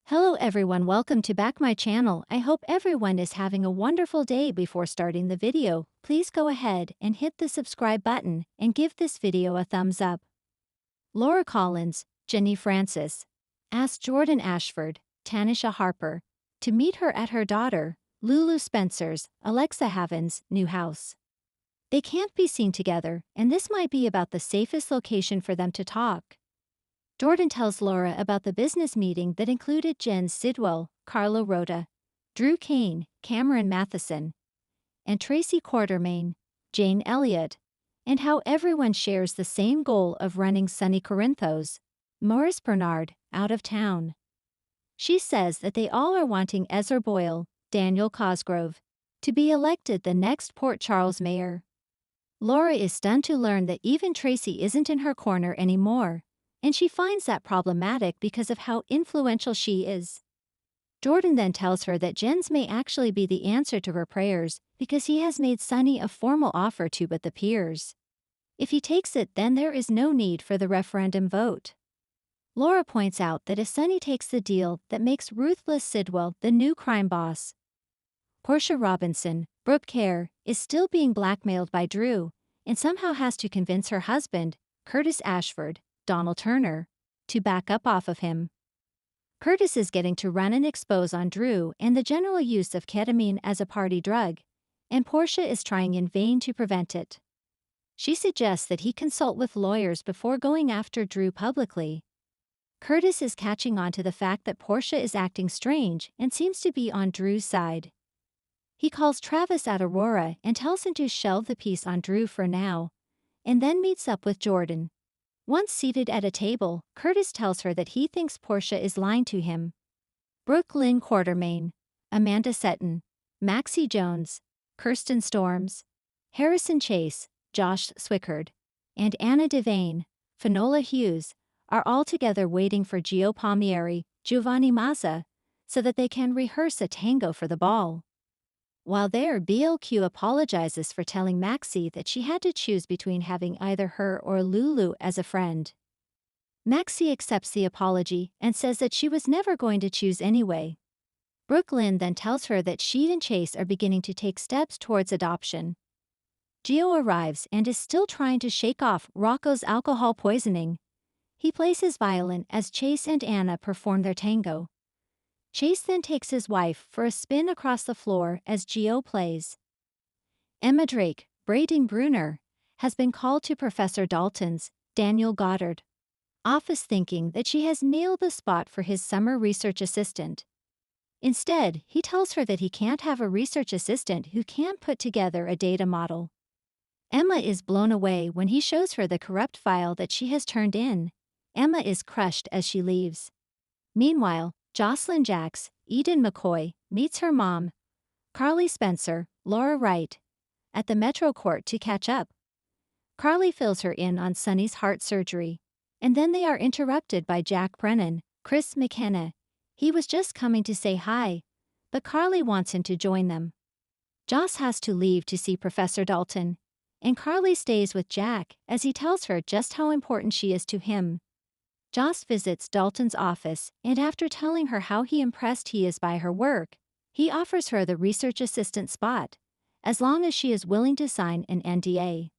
Hello everyone, welcome to back my channel. I hope everyone is having a wonderful day. Before starting the video, please go ahead and hit the subscribe button and give this video a thumbs up. Laura Collins, Jenny Francis, asked Jordan Ashford, Tanisha Harper, to meet her at her daughter, Lulu Spencer's, Alexa Haven's, new house. They can't be seen together, and this might be about the safest location for them to talk. Jordan tells Laura about the business meeting that included Jen Sidwell, Carlo Rota, Drew Kane, Cameron Matheson, and Tracy Quartermain, Jane Elliott, and how everyone shares the same goal of running Sonny Corinthos, Morris Bernard, out of town. She says that they all are wanting Ezra Boyle, Daniel Cosgrove, to be elected the next Port Charles mayor. Laura is stunned to learn that even Tracy isn't in her corner anymore, and she finds that problematic because of how influential she is. Jordan then tells her that Jen's may actually be the answer to her prayers because he has made Sonny a formal offer to but the peers. If he takes it, then there is no need for the referendum vote. Laura points out that if Sonny takes the deal, that makes ruthless Sidwell the new crime boss. Portia Robinson, Brooke Kerr, is still being blackmailed by Drew and somehow has to convince her husband, Curtis Ashford, Donald Turner, to back up off of him. Curtis is getting to run and expose on Drew and the general use of ketamine as a party drug, and Portia is trying in vain to prevent it. She suggests that he consult with lawyers before going after Drew publicly. Curtis is catching on to the fact that Portia is acting strange and seems to be on Drew's side. He calls Travis at Aurora and tells him to shelve the piece on Drew for now, and then meets up with Jordan. Once seated at a table, Curtis tells her that he thinks Portia is lying to him. Brooke Lynn Quartermain, Amanda Setton, Maxie Jones, Kirsten Storms, Harrison Chase, Josh Swickard, and Anna Devane, Finola Hughes, are all together waiting for Gio Palmieri, Giovanni Mazza, so that they can rehearse a tango for the ball. While there, BLQ apologizes for telling Maxie that she had to choose between having either her or Lulu as a friend. Maxie accepts the apology and says that she was never going to choose anyway. Brooklyn then tells her that she and Chase are beginning to take steps towards adoption. Gio arrives and is still trying to shake off Rocco's alcohol poisoning. He plays his violin as Chase and Anna perform their tango. Chase then takes his wife for a spin across the floor as Gio plays. Emma Drake, Braden Bruner, has been called to Professor Dalton's, Daniel Goddard, office thinking that she has nailed the spot for his summer research assistant. Instead, he tells her that he can't have a research assistant who can't put together a data model. Emma is blown away when he shows her the corrupt file that she has turned in. Emma is crushed as she leaves. Meanwhile, Jocelyn Jacks, Eden McCoy, meets her mom, Carly Spencer, Laura Wright, at the Metro Court to catch up. Carly fills her in on Sonny's heart surgery, and then they are interrupted by Jack Brennan, Chris McKenna. He was just coming to say hi, but Carly wants him to join them. Joss has to leave to see Professor Dalton, and Carly stays with Jack as he tells her just how important she is to him. Joss visits Dalton's office, and after telling her how impressed he is by her work, he offers her the research assistant spot, as long as she is willing to sign an NDA.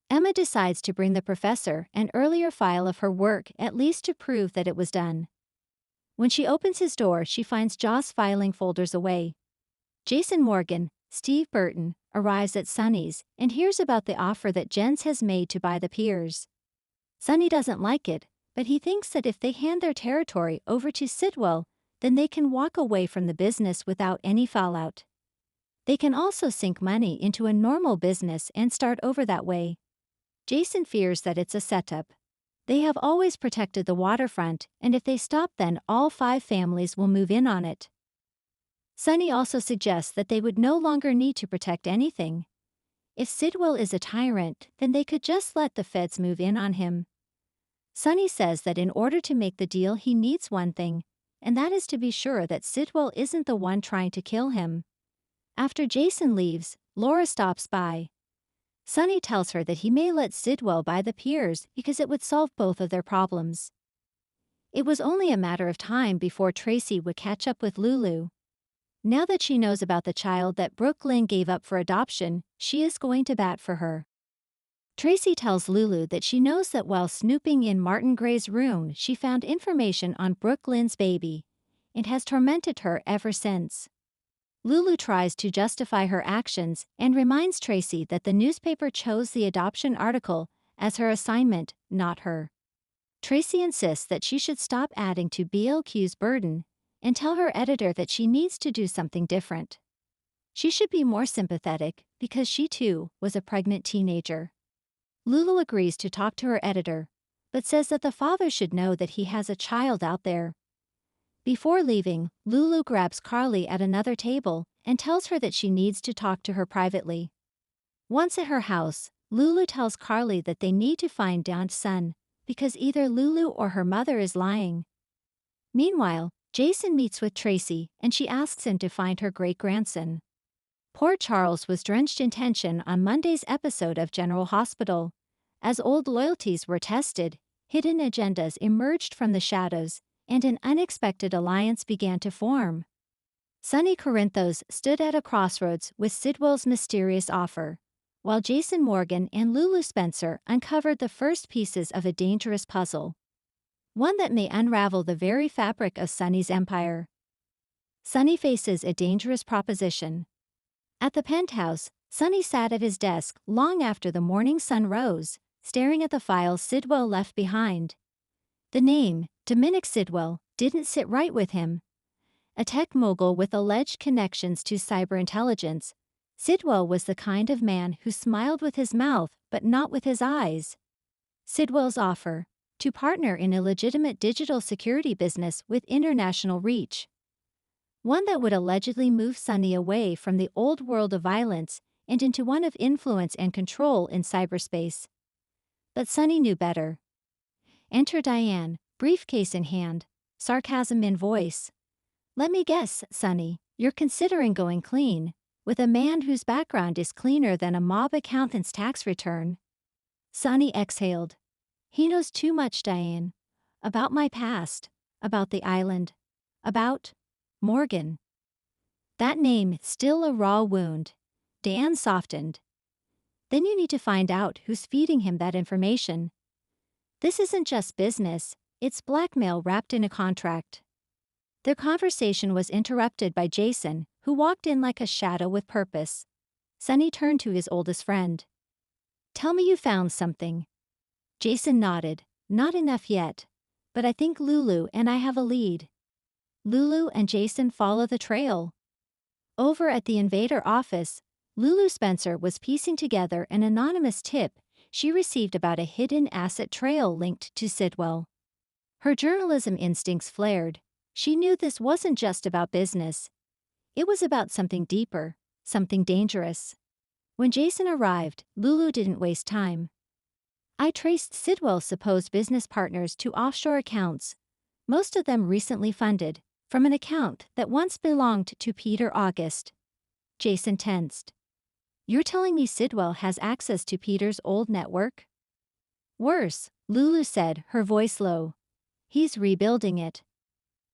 Emma decides to bring the professor an earlier file of her work, at least to prove that it was done. When she opens his door, she finds Joss filing folders away. Jason Morgan, Steve Burton, arrives at Sonny's and hears about the offer that Jens has made to buy the piers. Sonny doesn't like it, but he thinks that if they hand their territory over to Sidwell, then they can walk away from the business without any fallout. They can also sink money into a normal business and start over that way. Jason fears that it's a setup. They have always protected the waterfront, and if they stop, then all 5 families will move in on it. Sonny also suggests that they would no longer need to protect anything. If Sidwell is a tyrant, then they could just let the feds move in on him. Sonny says that in order to make the deal he needs one thing, and that is to be sure that Sidwell isn't the one trying to kill him. After Jason leaves, Laura stops by. Sonny tells her that he may let Sidwell buy the piers because it would solve both of their problems. It was only a matter of time before Tracy would catch up with Lulu. Now that she knows about the child that Brooklyn gave up for adoption, she is going to bat for her. Tracy tells Lulu that she knows that while snooping in Martin Gray's room, she found information on Brooklyn's baby and has tormented her ever since. Lulu tries to justify her actions and reminds Tracy that the newspaper chose the adoption article as her assignment, not her. Tracy insists that she should stop adding to BLQ's burden and tell her editor that she needs to do something different. She should be more sympathetic because she too was a pregnant teenager. Lulu agrees to talk to her editor, but says that the father should know that he has a child out there. Before leaving, Lulu grabs Carly at another table and tells her that she needs to talk to her privately. Once at her house, Lulu tells Carly that they need to find Dan's son, because either Lulu or her mother is lying. Meanwhile, Jason meets with Tracy and she asks him to find her great-grandson. Poor Charles was drenched in tension on Monday's episode of General Hospital. As old loyalties were tested, hidden agendas emerged from the shadows, and an unexpected alliance began to form. Sonny Corinthos stood at a crossroads with Sidwell's mysterious offer, while Jason Morgan and Lulu Spencer uncovered the first pieces of a dangerous puzzle. One that may unravel the very fabric of Sonny's empire. Sonny faces a dangerous proposition. At the penthouse, Sonny sat at his desk long after the morning sun rose, staring at the files Sidwell left behind. The name, Dominic Sidwell, didn't sit right with him. A tech mogul with alleged connections to cyberintelligence, Sidwell was the kind of man who smiled with his mouth but not with his eyes. Sidwell's offer, to partner in a legitimate digital security business with international reach. One that would allegedly move Sonny away from the old world of violence and into one of influence and control in cyberspace. But Sonny knew better. Enter Diane, briefcase in hand, sarcasm in voice. Let me guess, Sonny, you're considering going clean, with a man whose background is cleaner than a mob accountant's tax return. Sonny exhaled. He knows too much, Diane. About my past, about the island, about Morgan. That name, still a raw wound. Diane softened. Then you need to find out who's feeding him that information. This isn't just business, it's blackmail wrapped in a contract. Their conversation was interrupted by Jason, who walked in like a shadow with purpose. Sonny turned to his oldest friend. Tell me you found something. Jason nodded. Not enough yet, but I think Lulu and I have a lead. Lulu and Jason follow the trail. Over at the Invader office, Lulu Spencer was piecing together an anonymous tip she received about a hidden asset trail linked to Sidwell. Her journalism instincts flared. She knew this wasn't just about business. It was about something deeper, something dangerous. When Jason arrived, Lulu didn't waste time. I traced Sidwell's supposed business partners to offshore accounts, most of them recently funded, from an account that once belonged to Peter August. Jason tensed. You're telling me Sidwell has access to Peter's old network? Worse, Lulu said, her voice low. He's rebuilding it.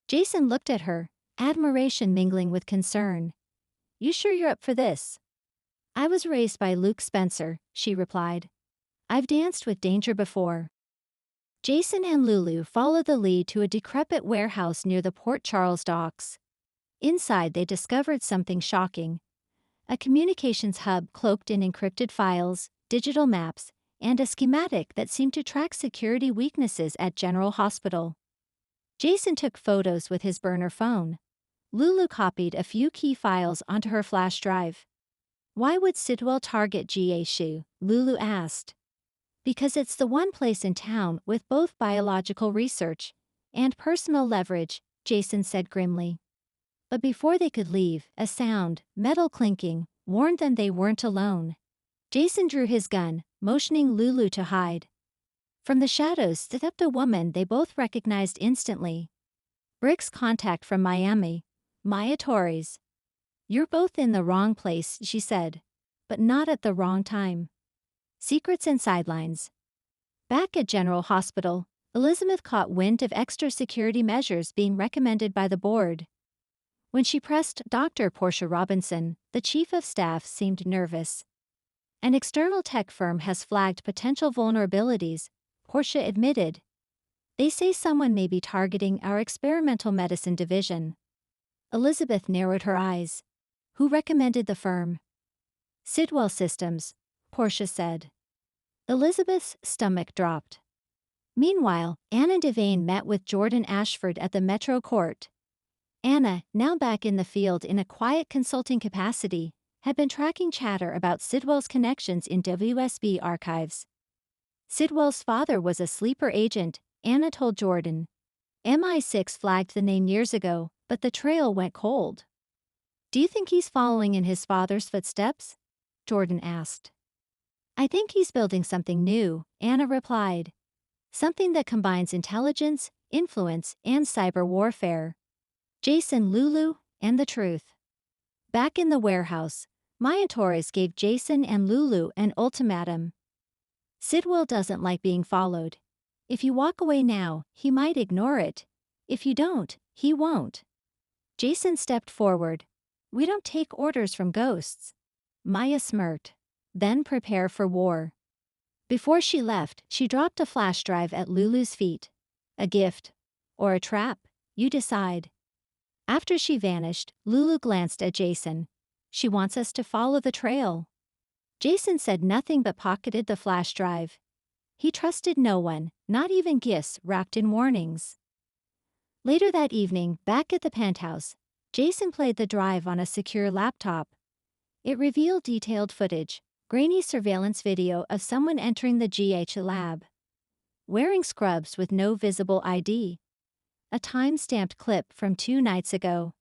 Jason looked at her, admiration mingling with concern. You sure you're up for this? I was raised by Luke Spencer, she replied. I've danced with danger before. Jason and Lulu followed the lead to a decrepit warehouse near the Port Charles docks. Inside they discovered something shocking. A communications hub cloaked in encrypted files, digital maps, and a schematic that seemed to track security weaknesses at General Hospital. Jason took photos with his burner phone. Lulu copied a few key files onto her flash drive. Why would Sidwell target GA? Lulu asked. Because it's the one place in town with both biological research and personal leverage, Jason said grimly. But before they could leave, a sound, metal clinking, warned them they weren't alone. Jason drew his gun, motioning Lulu to hide. From the shadows stepped a woman they both recognized instantly. Brick's contact from Miami, Maya Torres. You're both in the wrong place, she said, but not at the wrong time. Secrets and sidelines. Back at General Hospital, Elizabeth caught wind of extra security measures being recommended by the board. When she pressed Dr. Portia Robinson, the chief of staff seemed nervous. An external tech firm has flagged potential vulnerabilities, Portia admitted. They say someone may be targeting our experimental medicine division. Elizabeth narrowed her eyes. Who recommended the firm? Sidwell Systems, Portia said. Elizabeth's stomach dropped. Meanwhile, Anna Devane met with Jordan Ashford at the Metro Court. Anna, now back in the field in a quiet consulting capacity, had been tracking chatter about Sidwell's connections in WSB archives. Sidwell's father was a sleeper agent, Anna told Jordan. MI6 flagged the name years ago, but the trail went cold. Do you think he's following in his father's footsteps? Jordan asked. I think he's building something new, Anna replied. Something that combines intelligence, influence, and cyber warfare. Jason, Lulu, and the truth. Back in the warehouse, Maya Torres gave Jason and Lulu an ultimatum. Sidwell doesn't like being followed. If you walk away now, he might ignore it. If you don't, he won't. Jason stepped forward. We don't take orders from ghosts. Maya smirked. Then prepare for war. Before she left, she dropped a flash drive at Lulu's feet. A gift. Or a trap, you decide. After she vanished, Lulu glanced at Jason. She wants us to follow the trail. Jason said nothing but pocketed the flash drive. He trusted no one, not even gifts wrapped in warnings. Later that evening, back at the penthouse, Jason played the drive on a secure laptop. It revealed detailed footage, grainy surveillance video of someone entering the GH lab. Wearing scrubs with no visible ID. A time-stamped clip from 2 nights ago.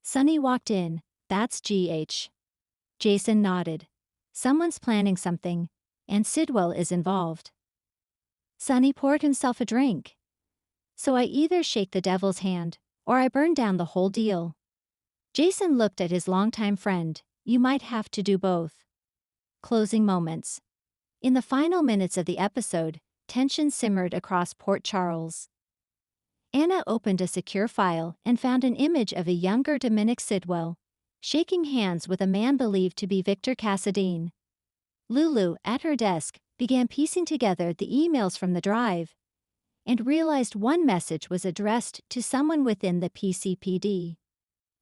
Sonny walked in, that's GH. Jason nodded. Someone's planning something, and Sidwell is involved. Sonny poured himself a drink. So I either shake the devil's hand, or I burn down the whole deal. Jason looked at his longtime friend. You might have to do both. Closing moments. In the final minutes of the episode, tension simmered across Port Charles. Anna opened a secure file and found an image of a younger Dominic Sidwell, shaking hands with a man believed to be Victor Cassadine. Lulu, at her desk, began piecing together the emails from the drive, and realized one message was addressed to someone within the PCPD.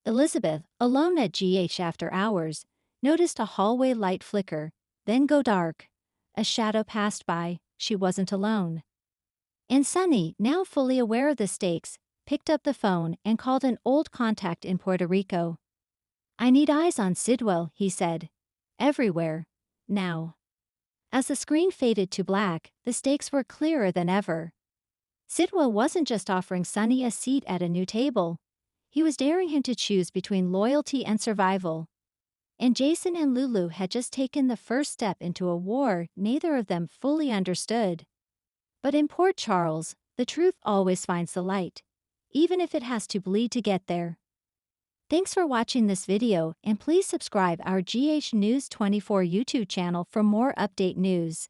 Elizabeth, alone at GH after hours, noticed a hallway light flicker, then go dark. A shadow passed by, she wasn't alone. And Sonny, now fully aware of the stakes, picked up the phone and called an old contact in Puerto Rico. I need eyes on Sidwell, he said. Everywhere. Now. As the screen faded to black, the stakes were clearer than ever. Sidwell wasn't just offering Sonny a seat at a new table. He was daring him to choose between loyalty and survival. And Jason and Lulu had just taken the first step into a war neither of them fully understood. But in Port Charles, the truth always finds the light, even if it has to bleed to get there. Thanks for watching this video, and please subscribe our GH News 24 YouTube channel for more update news.